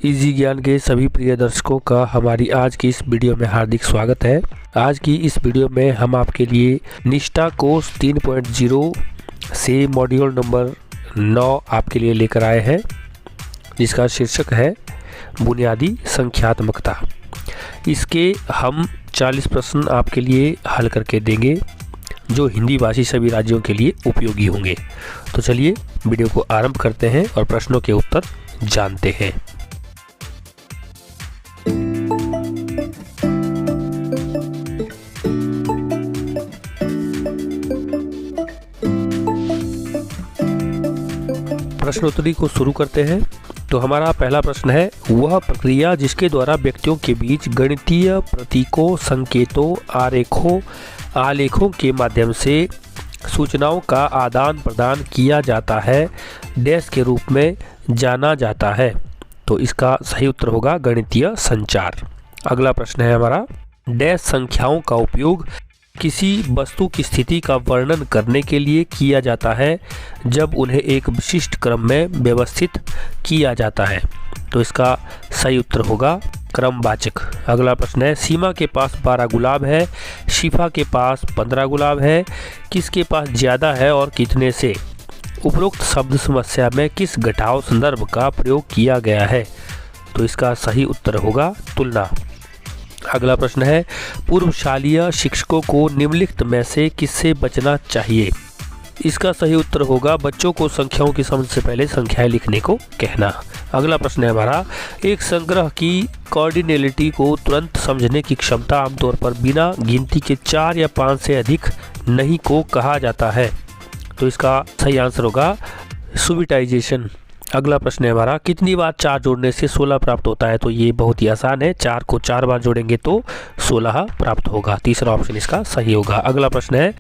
Easy ज्ञान के सभी प्रिय दर्शकों का हमारी आज की इस वीडियो में हार्दिक स्वागत है। आज की इस वीडियो में हम आपके लिए निष्ठा कोर्स 3.0 से मॉड्यूल नंबर 9 आपके लिए लेकर आए हैं, जिसका शीर्षक है बुनियादी संख्यात्मकता। इसके हम 40 प्रश्न आपके लिए हल करके देंगे, जो हिंदी भाषी सभी राज्यों के लिए उपयोगी होंगे। तो चलिए वीडियो को आरंभ करते हैं और प्रश्नों के उत्तर जानते हैं। प्रश्नोत्तरी को शुरू करते हैं। तो हमारा पहला प्रश्न है, वह प्रक्रिया जिसके द्वारा व्यक्तियों के बीच गणितीय प्रतीकों, संकेतों, आरेखों, आलेखों के माध्यम से सूचनाओं का आदान प्रदान किया जाता है, डैश के रूप में जाना जाता है। तो इसका सही उत्तर होगा गणितीय संचार। अगला प्रश्न है हमारा, डैश संख्याओं का उपयोग किसी वस्तु की स्थिति का वर्णन करने के लिए किया जाता है जब उन्हें एक विशिष्ट क्रम में व्यवस्थित किया जाता है। तो इसका सही उत्तर होगा क्रमवाचक। अगला प्रश्न है, सीमा के पास 12 गुलाब है, शिफा के पास 15 गुलाब है, किसके पास ज़्यादा है और कितने से? उपरोक्त शब्द समस्या में किस घटाव संदर्भ का प्रयोग किया गया है? तो इसका सही उत्तर होगा तुलना। अगला प्रश्न है, पूर्वशालीय शिक्षकों को निम्नलिखित में से किससे बचना चाहिए? इसका सही उत्तर होगा बच्चों को संख्याओं की समझ से पहले संख्याएं लिखने को कहना। अगला प्रश्न है हमारा, एक संग्रह की कॉर्डिनेलिटी को तुरंत समझने की क्षमता आमतौर पर बिना गिनती के 4 या 5 से अधिक नहीं को कहा जाता है। तो इसका सही आंसर होगा सुबिटाइजेशन। अगला प्रश्न है हमारा, कितनी बार 4 जोड़ने से 16 प्राप्त होता है? तो ये बहुत ही आसान है, 4 को 4 बार जोड़ेंगे तो 16 प्राप्त होगा। तीसरा ऑप्शन इसका सही होगा। अगला प्रश्न है,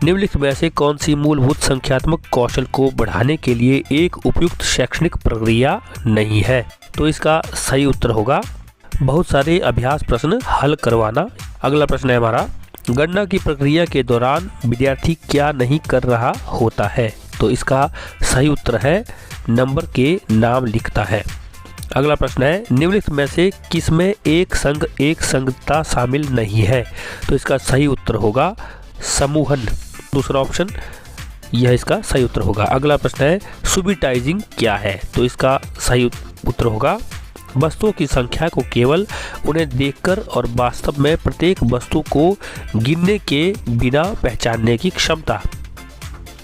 निम्नलिखित में से कौन सी मूलभूत संख्यात्मक कौशल को बढ़ाने के लिए एक उपयुक्त शैक्षणिक प्रक्रिया नहीं है? तो इसका सही उत्तर होगा बहुत सारे अभ्यास प्रश्न हल करवाना। अगला प्रश्न है हमारा, गणना की प्रक्रिया के दौरान विद्यार्थी क्या नहीं कर रहा होता है? तो इसका सही उत्तर है नंबर के नाम लिखता है। अगला प्रश्न है, निम्नलिखित में से किसमें एक संग एक संगता शामिल नहीं है? तो इसका सही उत्तर होगा समूहन। दूसरा ऑप्शन यह इसका सही उत्तर होगा। अगला प्रश्न है, सुबिटाइजिंग क्या है? तो इसका सही उत्तर होगा वस्तुओं की संख्या को केवल उन्हें देखकर और वास्तव में प्रत्येक वस्तु को गिनने के बिना पहचानने की क्षमता।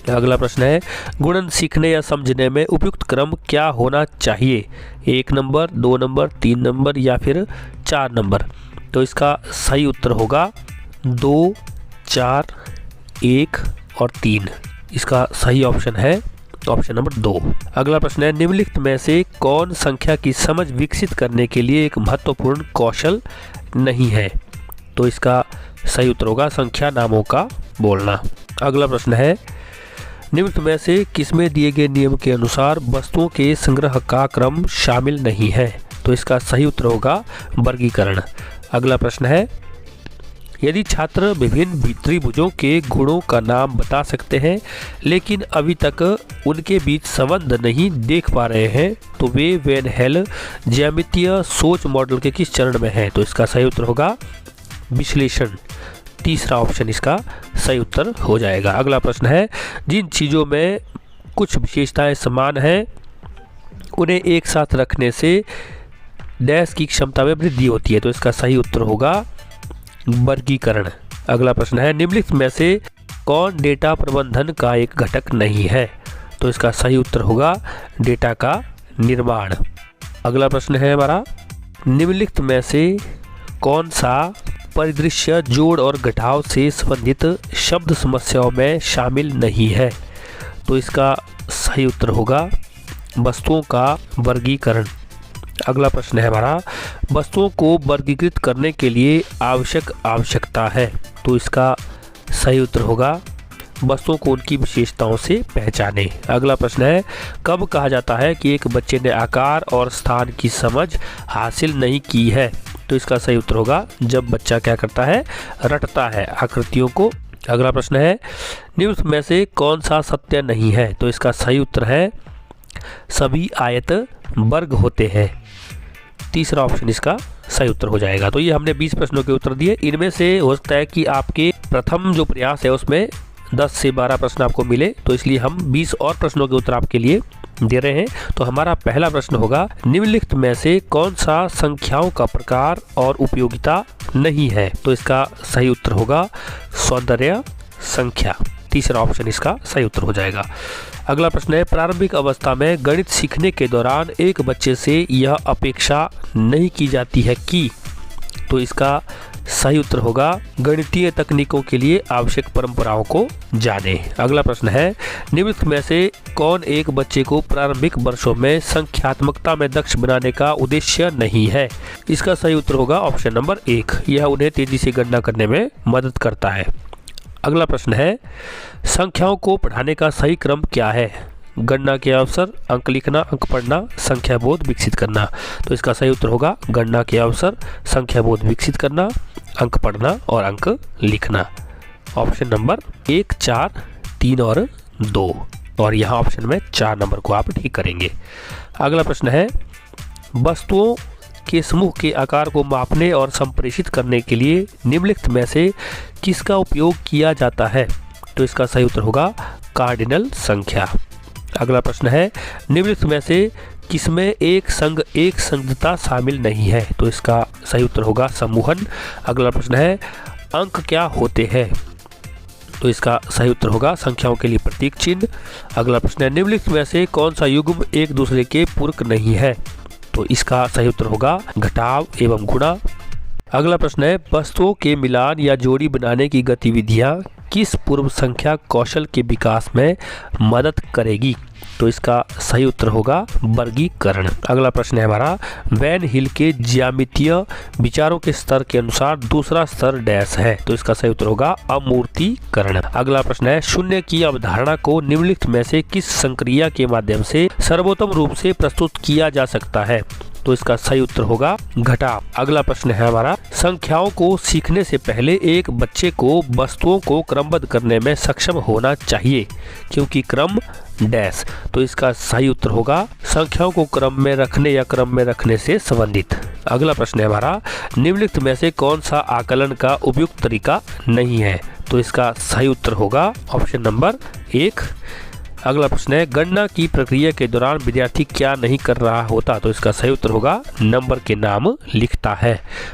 अगला प्रश्न है, गुणन सीखने या समझने में उपयुक्त क्रम क्या होना चाहिए? 1 नंबर, 2 नंबर, 3 नंबर या फिर 4 नंबर? तो इसका सही उत्तर होगा 2, 4, 1 और 3। इसका सही ऑप्शन है ऑप्शन नंबर 2। अगला प्रश्न है, निम्नलिखित में से कौन संख्या की समझ विकसित करने के लिए एक महत्वपूर्ण कौशल नहीं है? तो इसका सही उत्तर होगा संख्या नामों का बोलना। अगला प्रश्न है, निम्नलिखित में से किसमें दिए गए नियम के अनुसार वस्तुओं के संग्रह का क्रम शामिल नहीं है? तो इसका सही उत्तर होगा वर्गीकरण। अगला प्रश्न है, यदि छात्र विभिन्न त्रिभुजों के गुणों का नाम बता सकते हैं लेकिन अभी तक उनके बीच संबंध नहीं देख पा रहे हैं, तो वे वेन हेल ज्यामितीय सोच मॉडल के किस चरण में हैं? तो इसका सही उत्तर होगा विश्लेषण। तीसरा ऑप्शन इसका सही उत्तर हो जाएगा। अगला प्रश्न है, जिन चीज़ों में कुछ विशेषताएं समान हैं उन्हें एक साथ रखने से डैश की क्षमता में वृद्धि होती है? तो इसका सही उत्तर होगा वर्गीकरण। अगला प्रश्न है, निम्नलिखित में से कौन डेटा प्रबंधन का एक घटक नहीं है? तो इसका सही उत्तर होगा डेटा का निर्माण। अगला प्रश्न है हमारा, निम्नलिखित में से कौन सा परिदृश्य जोड़ और घटाव से संबंधित शब्द समस्याओं में शामिल नहीं है? तो इसका सही उत्तर होगा वस्तुओं का वर्गीकरण। अगला प्रश्न है हमारा, वस्तुओं को वर्गीकृत करने के लिए आवश्यकता है? तो इसका सही उत्तर होगा वस्तुओं को उनकी विशेषताओं से पहचाने। अगला प्रश्न है, कब कहा जाता है कि एक बच्चे ने आकार और स्थान की समझ हासिल नहीं की है? तो इसका सही उत्तर होगा जब बच्चा क्या करता है, रटता है आकृतियों को। अगला प्रश्न है, निम्न में से कौन सा सत्य नहीं है? तो इसका सही उत्तर है सभी आयत वर्ग होते हैं। तीसरा ऑप्शन इसका सही उत्तर हो जाएगा। तो ये हमने 20 प्रश्नों के उत्तर दिए। इनमें से हो सकता है कि आपके प्रथम जो प्रयास है उसमें 10 से 12 प्रश्न आपको मिले, तो इसलिए हम 20 और प्रश्नों के उत्तर आपके लिए दे रहे हैं। तो हमारा पहला प्रश्न होगा, निम्नलिखित में से कौन सा संख्याओं का प्रकार और उपयोगिता नहीं है? तो इसका सही उत्तर होगा सौंदर्य संख्या। तीसरा ऑप्शन इसका सही उत्तर हो जाएगा। अगला प्रश्न है, प्रारंभिक अवस्था में गणित सीखने के दौरान एक बच्चे से यह अपेक्षा नहीं की जाती है कि, तो इसका सही उत्तर होगा गणितीय तकनीकों के लिए आवश्यक परंपराओं को जाने। अगला प्रश्न है, निम्नलिखित में से कौन एक बच्चे को प्रारंभिक वर्षों में संख्यात्मकता में दक्ष बनाने का उद्देश्य नहीं है? इसका सही उत्तर होगा ऑप्शन नंबर 1, यह उन्हें तेजी से गणना करने में मदद करता है। अगला प्रश्न है, संख्याओं को पढ़ाने का सही क्रम क्या है? गणना के अवसर, अंक लिखना, अंक पढ़ना, संख्या बोध विकसित करना। तो इसका सही उत्तर होगा गणना के अवसर, संख्या बोध विकसित करना, अंक पढ़ना और अंक लिखना। ऑप्शन नंबर 1, 4, 3 और 2, और यहाँ ऑप्शन में 4 नंबर को आप ठीक करेंगे। अगला प्रश्न है, वस्तुओं के समूह के आकार को मापने और संप्रेषित करने के लिए निम्नलिखित में से किसका उपयोग किया जाता है? तो इसका सही उत्तर होगा कार्डिनल संख्या। अगला प्रश्न है, निम्नलिखित में से किसमें एक संगतता शामिल नहीं है? तो इसका सही उत्तर होगा समूहन। अगला प्रश्न है, अंक क्या होते हैं? तो इसका सही उत्तर होगा संख्याओं के लिए प्रतीक चिन्ह। अगला प्रश्न है, निम्नलिखित में से कौन सा युग्म एक दूसरे के पूरक नहीं है? तो इसका सही उत्तर होगा घटाव एवं गुणा। अगला प्रश्न है, वस्तुओं के मिलान या जोड़ी बनाने की गतिविधियां किस पूर्व संख्या कौशल के विकास में मदद करेगी? तो इसका सही उत्तर होगा वर्गीकरण। अगला प्रश्न है हमारा, वैन हिल के ज्यामितीय विचारों के स्तर के अनुसार दूसरा स्तर डैश है? तो इसका सही उत्तर होगा अमूर्तीकरण। अगला प्रश्न है, शून्य की अवधारणा को निम्नलिखित में से किस संक्रिया के माध्यम से सर्वोत्तम रूप से प्रस्तुत किया जा सकता है? तो इसका सही उत्तर होगा घटाव। अगला प्रश्न है हमारा, संख्याओं को सीखने से पहले एक बच्चे को वस्तुओं को क्रमबद्ध करने में सक्षम होना चाहिए, क्योंकि क्रम डैश। तो इसका सही उत्तर होगा संख्याओं को क्रम में रखने या क्रम में रखने से संबंधित। अगला प्रश्न है हमारा, निम्नलिखित में से कौन सा आकलन का उपयुक्त तरीका नहीं है? तो इसका सही उत्तर होगा ऑप्शन नंबर 1। अगला प्रश्न है, गणना की प्रक्रिया के दौरान विद्यार्थी क्या नहीं कर रहा होता? तो इसका सही उत्तर होगा नंबर के नाम लिखता है।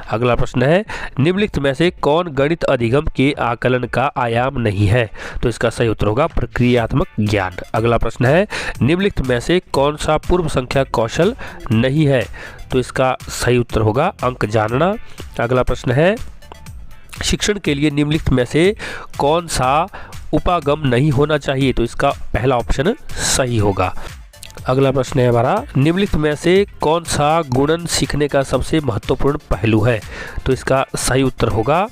अगला प्रश्न है, निम्नलिखित में से कौन गणित अधिगम के आकलन का आयाम नहीं है? तो इसका सही उत्तर होगा प्रक्रियात्मक ज्ञान। अगला प्रश्न है, निम्नलिखित में से कौन सा पूर्व संख्या कौशल नहीं है? तो इसका सही उत्तर होगा अंक जानना। अगला प्रश्न है, शिक्षण के लिए निम्नलिखित में से कौन सा उपागम नहीं होना चाहिए? तो इसका पहला ऑप्शन सही होगा। अगला प्रश्न है हमारा, निम्नलिखित में से कौन सा गुणन सीखने का सबसे महत्वपूर्ण पहलू है? तो इसका सही उत्तर होगा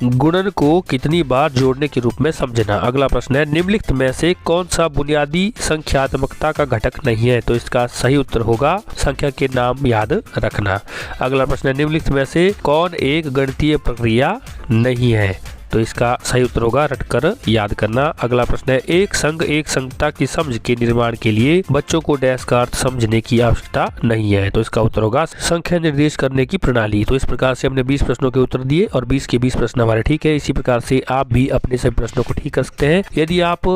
गुणन को कितनी बार जोड़ने के रूप में समझना। अगला प्रश्न है, निम्नलिखित में से कौन सा बुनियादी संख्यात्मकता का घटक नहीं है? तो इसका सही उत्तर होगा संख्या के नाम याद रखना। अगला प्रश्न है, निम्नलिखित में से कौन एक गणितीय प्रक्रिया नहीं है? तो इसका सही उत्तर होगा रटकर याद करना। अगला प्रश्न है, एक संघ एक संगतता की समझ के निर्माण के लिए बच्चों को डैश का अर्थ समझने की आवश्यकता नहीं है? तो इसका उत्तर होगा संख्या निर्देश करने की प्रणाली। तो इस प्रकार से हमने 20 प्रश्नों के उत्तर दिए और 20 के 20 प्रश्न हमारे ठीक है। इसी प्रकार से आप भी अपने सभी प्रश्नों को ठीक कर सकते हैं। यदि आप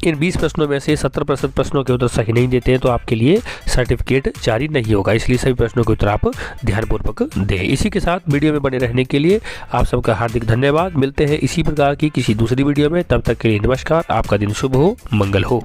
इन 20 प्रश्नों में से 70% प्रश्नों के उत्तर सही नहीं देते हैं तो आपके लिए सर्टिफिकेट जारी नहीं होगा, इसलिए सभी प्रश्नों के उत्तर आप ध्यानपूर्वक दें। इसी के साथ वीडियो में बने रहने के लिए आप सबका हार्दिक धन्यवाद। मिलते हैं इसी प्रकार की किसी दूसरी वीडियो में, तब तक के लिए नमस्कार। आपका दिन शुभ हो, मंगल हो।